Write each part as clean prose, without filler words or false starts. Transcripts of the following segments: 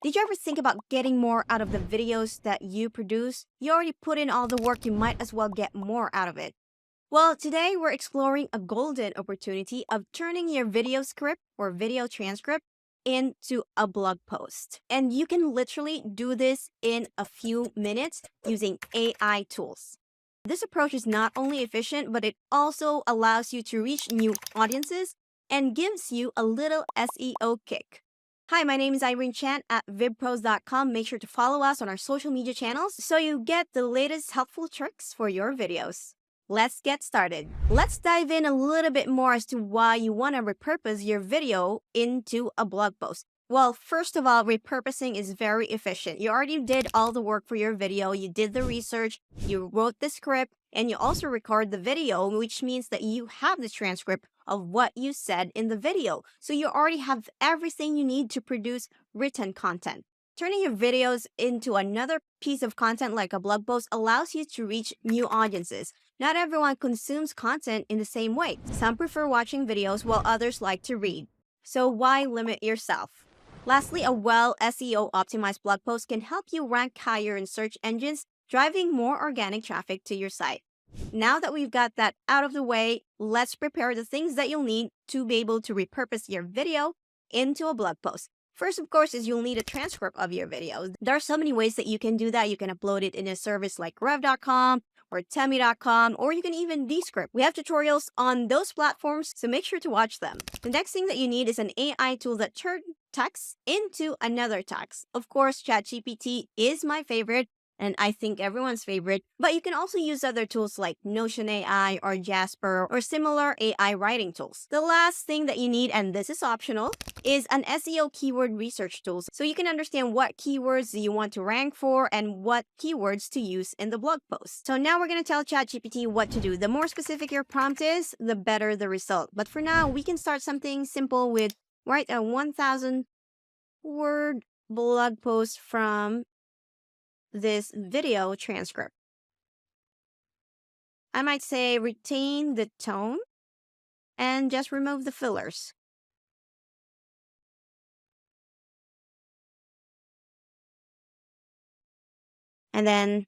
Did you ever think about getting more out of the videos that you produce? You already put in all the work, you might as well get more out of it. Well, today we're exploring a golden opportunity of turning your video script or video transcript into a blog post. And you can literally do this in a few minutes using AI tools. This approach is not only efficient, but it also allows you to reach new audiences and gives you a little SEO kick. Hi, my name is Irene Chan at vidpros.com. Make sure to follow us on our social media channels so you get the latest helpful tricks for your videos. Let's get started. Let's dive in a little bit more as to why you want to repurpose your video into a blog post. Well, first of all, repurposing is very efficient. You already did all the work for your video. You did the research, you wrote the script, and you also record the video, which means that you have the transcript of what you said in the video. So you already have everything you need to produce written content. Turning your videos into another piece of content like a blog post allows you to reach new audiences. Not everyone consumes content in the same way. Some prefer watching videos while others like to read. So why limit yourself? Lastly, a well SEO optimized blog post can help you rank higher in search engines, driving more organic traffic to your site. Now that we've got that out of the way, let's prepare the things that you'll need to be able to repurpose your video into a blog post. First, of course, is you'll need a transcript of your video. There are so many ways that you can do that. You can upload it in a service like rev.com or temi.com, or you can even Descript. We have tutorials on those platforms, so make sure to watch them. The next thing that you need is an AI tool that turns text into another text. Of course, ChatGPT is my favorite, and I think everyone's favorite, but you can also use other tools like Notion AI or Jasper or similar AI writing tools. The last thing that you need, and this is optional, is an SEO keyword research tool, so you can understand what keywords you want to rank for and what keywords to use in the blog post. So now we're going to tell ChatGPT what to do. The more specific your prompt is, the better the result. But for now, we can start something simple with write a 1,000 word blog post from this video transcript. I might say retain the tone and just remove the fillers. And then,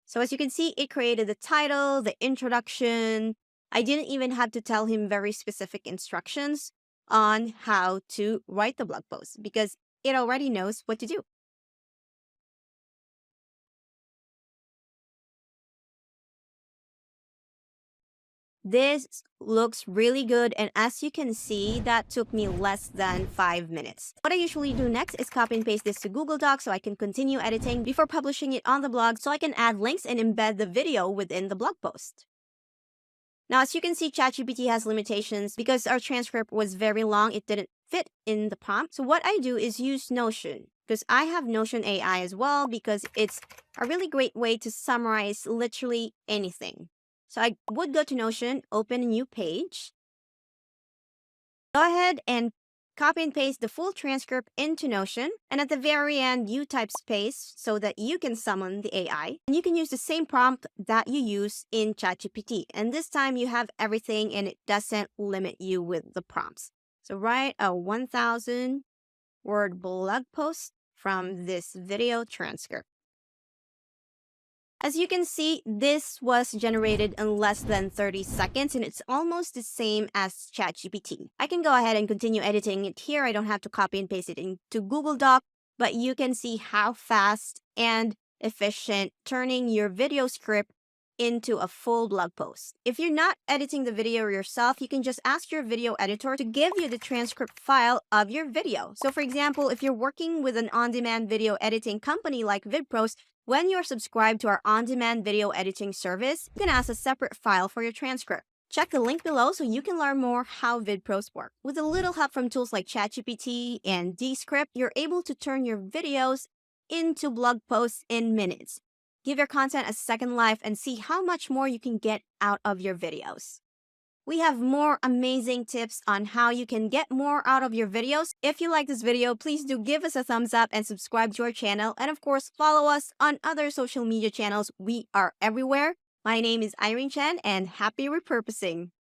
so as you can see, it created the title, the introduction. I didn't even have to tell him very specific instructions on how to write the blog post because it already knows what to do. This looks really good, and as you can see, that took me less than 5 minutes. What I usually do next is copy and paste this to Google Docs so I can continue editing before publishing it on the blog so I can add links and embed the video within the blog post. Now, as you can see, ChatGPT has limitations because our transcript was very long. It didn't fit in the prompt. So what I do is use Notion because I have Notion AI as well because it's a really great way to summarize literally anything. So I would go to Notion, open a new page. Go ahead and copy and paste the full transcript into Notion. And at the very end, you type space so that you can summon the AI. And you can use the same prompt that you use in ChatGPT. And this time you have everything and it doesn't limit you with the prompts. So write a 1,000 word blog post from this video transcript. As you can see, this was generated in less than 30 seconds, and it's almost the same as ChatGPT. I can go ahead and continue editing it here. I don't have to copy and paste it into Google Doc, but you can see how fast and efficient turning your video script into a full blog post. If you're not editing the video yourself, you can just ask your video editor to give you the transcript file of your video. So for example, if you're working with an on-demand video editing company like Vidpros, when you're subscribed to our on-demand video editing service, you can ask a separate file for your transcript. Check the link below so you can learn more how Vidpros work. With a little help from tools like ChatGPT and Descript, you're able to turn your videos into blog posts in minutes. Give your content a second life and see how much more you can get out of your videos. We have more amazing tips on how you can get more out of your videos. If you like this video, please do give us a thumbs up and subscribe to our channel. And of course, follow us on other social media channels. We are everywhere. My name is Irene Chan and happy repurposing.